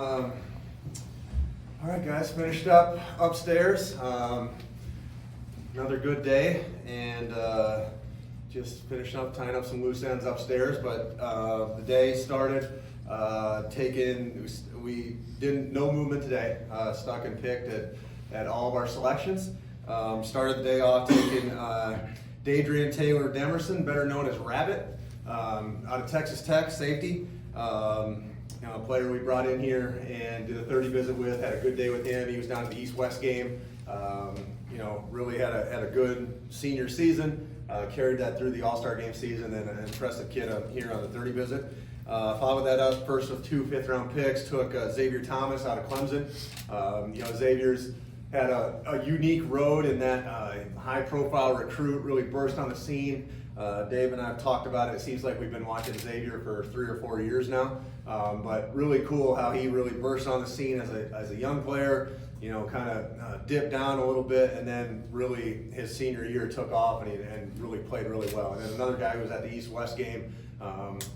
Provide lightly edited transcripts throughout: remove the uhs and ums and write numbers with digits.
All right, guys, finished up upstairs. Another good day, and just finishing up, tying up some loose ends upstairs. But the day started we didn't no movement today. Stuck and picked at all of our selections. Started the day off taking Dadrian Taylor Demerson, better known as Rabbit, out of Texas Tech, safety. A player we brought in here and did a 30 visit with, had a good day with him. He was down at the East-West game. Really had a good senior season. Carried that through the All-Star game season, and an impressive kid here on the 30 visit. Followed that up, first of 2 fifth-round picks, took Xavier Thomas out of Clemson. Xavier's had a unique road in that high-profile recruit, really burst on the scene. Dave and I have talked about it. It seems like we've been watching Xavier for 3 or 4 years now. But really cool how he really burst on the scene as a young player, kind of dipped down a little bit, and then really his senior year took off and really played really well. And then another guy who was at the East-West game,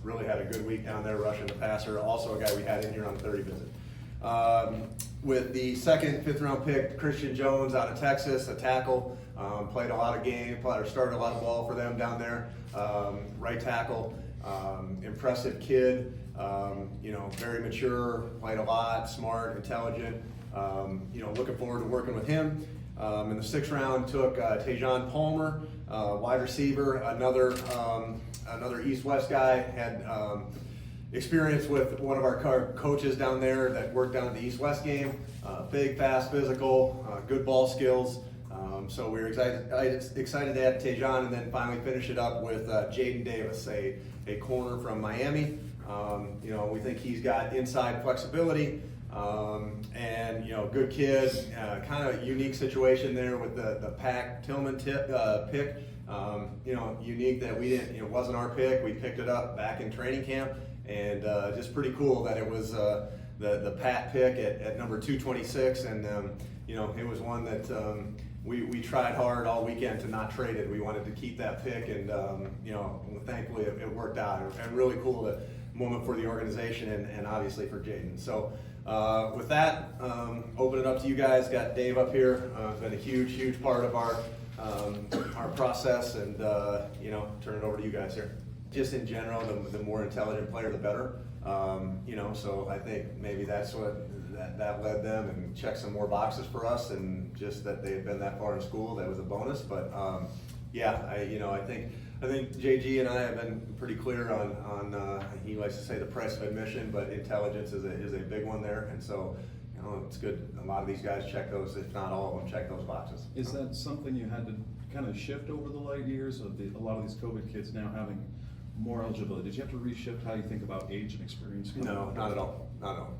really had a good week down there rushing the passer. Also a guy we had in here on the 30 visit. With the second fifth-round pick, Christian Jones out of Texas, a tackle, played a lot of games, started a lot of ball for them down there. Right tackle, impressive kid, very mature, played a lot, smart, intelligent. Looking forward to working with him. In the 6th round, took Tejan Palmer, wide receiver, another East-West guy, had experience with one of our coaches down there that worked down at the East-West game. Big, fast, physical, good ball skills. So we were excited to add Tejan, and then finally finish it up with Jaden Davis, a corner from Miami. We think he's got inside flexibility, and good kid. Kind of unique situation there with the Pack Tillman pick. Unique that we didn't. It wasn't our pick. We picked it up back in training camp. And just pretty cool that it was the Pat pick at number 226, and it was one that we tried hard all weekend to not trade it. We wanted to keep that pick, and thankfully it worked out. And really cool moment for the organization and obviously for Jaden. So with that, open it up to you guys. Got Dave up here. Been a huge part of our process, and turn it over to you guys here. Just in general, the more intelligent player, the better. So I think maybe that's what that led them and checked some more boxes for us, and just that they had been that far in school, that was a bonus. But I think JG and I have been pretty clear on he likes to say the price of admission, but intelligence is a big one there, and so. It's good. A lot of these guys check those, if not all of them, check those boxes. Is that something you had to kind of shift over the light years of a lot of these COVID kids now having more eligibility? Did you have to reshift how you think about age and experience? No, not at all. Not at all.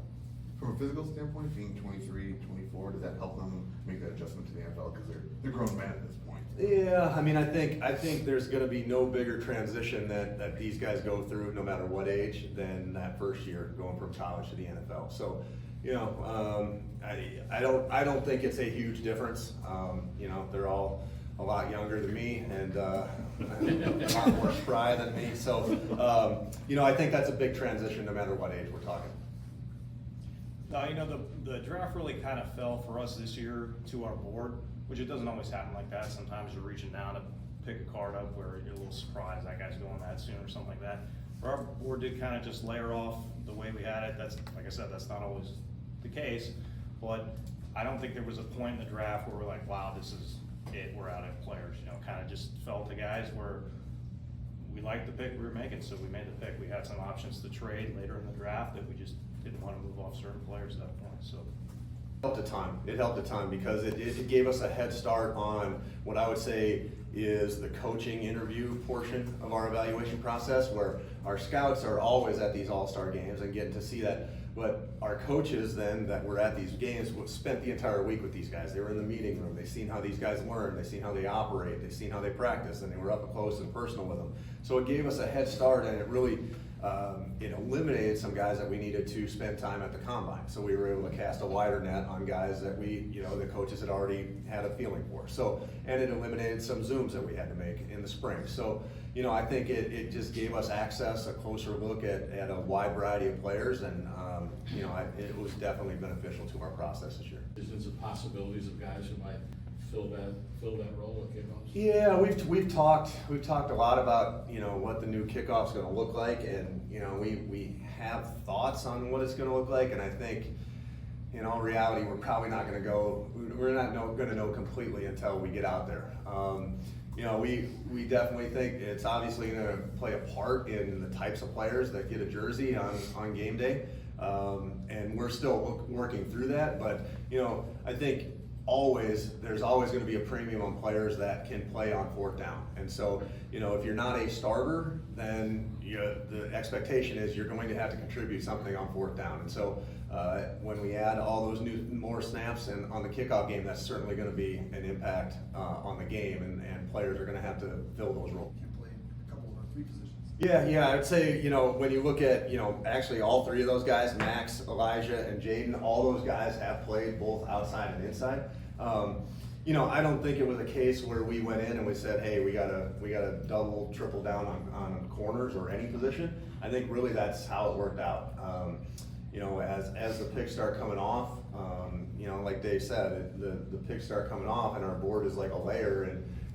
From a physical standpoint, being 23, 24, does that help them make that adjustment to the NFL because they're grown men at this point? Yeah, I think there's going to be no bigger transition that these guys go through, no matter what age, than that first year going from college to the NFL. So. I don't think it's a huge difference. They're all a lot younger than me and a lot more spry than me. So, I think that's a big transition no matter what age we're talking. No, the draft really kind of fell for us this year to our board, which it doesn't always happen like that. Sometimes you're reaching down to pick a card up where you're a little surprised that guy's going that soon or something like that. But our board did kind of just layer off the way we had it. That's, like I said, that's not always the case, but I don't think there was a point in the draft where we're like, wow, this is it, we're out of players. Kind of just felt to guys where we liked the pick we were making, so we made the pick. We had some options to trade later in the draft that we just didn't want to move off certain players at that point. So It helped a ton because it gave us a head start on what I would say is the coaching interview portion of our evaluation process, where our scouts are always at these all-star games and getting to see that. But our coaches then that were at these games spent the entire week with these guys. They were in the meeting room. They've seen how these guys learn. They've seen how they operate. They've seen how they practice, and they were up close and personal with them. So it gave us a head start, and it really eliminated some guys that we needed to spend time at the combine. So we were able to cast a wider net on guys that the coaches had already had a feeling for. So, and it eliminated some Zoom moves that we had to make in the spring. So, I think it just gave us access, a closer look at a wide variety of players, and, it was definitely beneficial to our process this year. Is there some possibilities of guys who might fill that role at kickoffs? Yeah, we've talked a lot about what the new kickoff's going to look like, and we have thoughts on what it's going to look like, and I think in all reality we're probably not going to go. We're not going to know completely until we get out there. We definitely think it's obviously going to play a part in the types of players that get a jersey on game day, and we're still working through that. But I think there's always going to be a premium on players that can play on fourth down. And so, if you're not a starter, then the expectation is you're going to have to contribute something on fourth down. And so, when we add all those more snaps and on the kickoff game, that's certainly going to be an impact on the game, and players are going to have to fill those roles. Can play a couple of our three positions. Yeah, I'd say, when you look at, actually all three of those guys, Max, Elijah, and Jaden, all those guys have played both outside and inside. I don't think it was a case where we went in and we said, hey, we gotta double, triple down on corners or any position. I think really that's how it worked out. As the picks start coming off, like Dave said, the picks start coming off and our board is like a layer,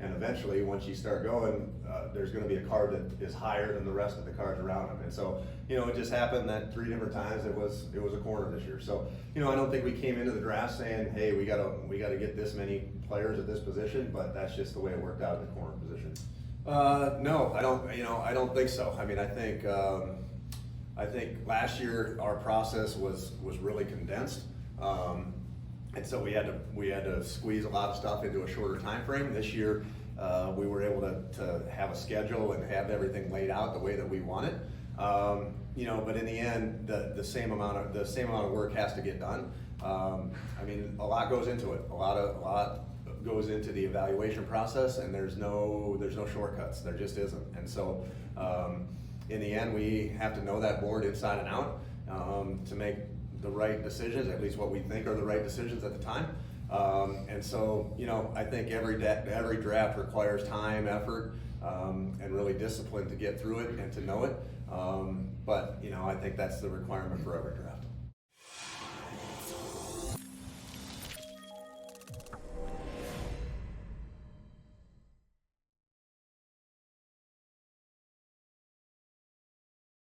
and eventually once you start going, there's going to be a card that is higher than the rest of the cards around them. And so, it just happened that 3 different times it was a corner this year. So, I don't think we came into the draft saying, hey, we gotta get this many players at this position, but that's just the way it worked out in the corner position. No, I don't think so. I mean, I think last year our process was really condensed. And so we had to squeeze a lot of stuff into a shorter time frame. This year, we were able to have a schedule and have everything laid out the way that we want it. But in the end, the same amount of work has to get done. A lot goes into it. A lot goes into the evaluation process, and there's no shortcuts. There just isn't. And so, in the end, we have to know that board inside and out to make the right decisions, at least what we think are the right decisions at the time. And so, I think every draft requires time, effort, and really discipline to get through it and to know it. But I think that's the requirement for every draft.